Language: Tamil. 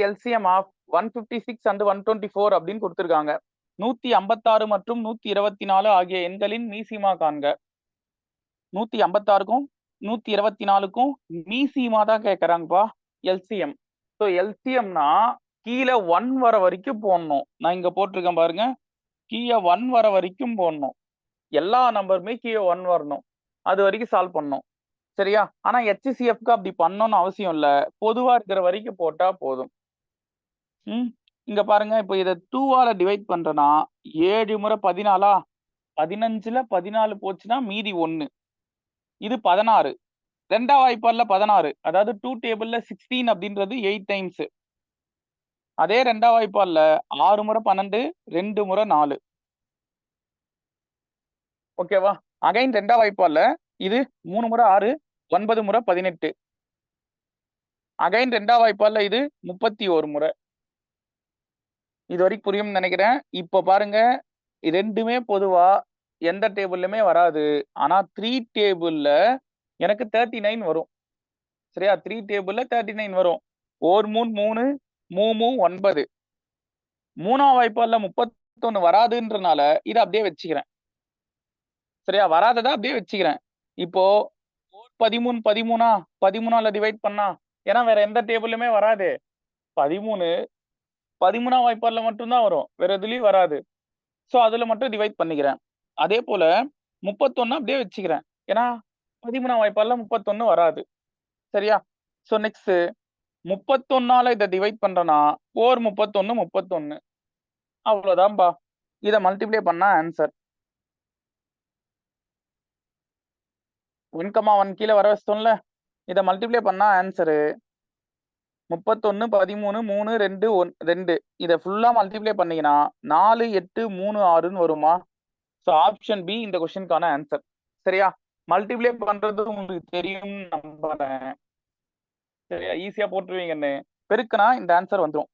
எல்சிஎம் ஆஃப் 156 and 124 அப்படின்னு கொடுத்திருக்காங்க. 156 மற்றும் 124 ஆகிய எண்களின் மீசிமா காண்க. 156க்கும் 124க்கும் மீசிமா தான் கேட்கறாங்கப்பா, எல்சிஎம். ஸோ எல்சிஎம்னா கீழே 1 வர வரைக்கும் போடணும். நான் இங்க போட்டிருக்கேன் பாருங்க, கீழே 1 வர வரைக்கும் போடணும். எல்லா நம்பருமே கீழே 1 வரணும். அது வரைக்கும் சால்வ் பண்ணணும். சரியா? ஆனா HCFக்கு அப்படி பண்ணணும்னு அவசியம் இல்ல. பொதுவா இருக்கிற வரைக்கும் போட்டா போதும். இங்க பாருங்க, இப்போ இதை 2ஆல டிவைட் பண்றேன்னா 7 முறை 14, 15ல 14 போச்சுன்னா மீதி 1. இது 16. ரெண்டாம் வாய்ப்பாடுல 16, அதாவது 2 டேபிள்ல 16 அப்படின்றது 8 டைம்ஸ். அதே ரெண்டாம் வாய்ப்பாடுல 6 முறை 12, 2 முறை 4. ஓகேவா? அகைன் ரெண்டாம் வாய்ப்பாடுல இது 3 முறை 6, 9 முறை 18. அகைன் ரெண்டாம் வாய்ப்பாடுல இது 31 முறை. இது வரைக்கும் புரியும்னு நினைக்கிறேன். இப்போ பாருங்க, ரெண்டுமே பொதுவா எந்த டேபிள்லுமே வராது. ஆனா 3 டேபிள்ல எனக்கு 39 வரும். சரியா? 3 டேபிள்ல 39 வரும். 1 3 3, 3 9. மூணாம் வாய்ப்பாடுல 31 வராதுன்றனால இதை அப்படியே வச்சுக்கிறேன். சரியா? வராததா அப்படியே வச்சுக்கிறேன். இப்போ 13 13ஆ 13ஆல டிவைட் பண்ணா, ஏன்னா வேற எந்த டேபிளுமே வராது. 13 13ஆம் வாய்ப்பாடுல மட்டும்தான் வரும், வேற எதுலயும் வராது. ஸோ அதுல மட்டும் டிவைட் பண்ணிக்கிறேன். அதே போல 31 அப்படியே வச்சுக்கிறேன், ஏன்னா 13ஆம் வாய்ப்பாடுல 31 வராது. சரியா? ஸோ நெக்ஸ்ட் 31ஆல இதை டிவைட் பண்றேன்னா 4 31 31. அவ்வளவுதான்பா. இதை மல்டிப்ளை பண்ணா ஆன்சர் 1,1 கீழே வர வச்சிட்டோம்ல. இதை மல்டிப்ளை பண்ணா ஆன்சரு 31 13 3 2 2. இதை ஃபுல்லா மல்டிப்ளை பண்ணீங்கன்னா 4 8 3 6ன்னு வருமா? ஸோ ஆப்ஷன் பி இந்த கொஸ்டினுக்கான ஆன்சர். சரியா? மல்டிப்ளை பண்றது உங்களுக்கு தெரியும் நம்புறேன். சரியா? ஈஸியா போட்டுருவீங்கன்னு. பெருக்குனா இந்த ஆன்சர் வந்துடும்.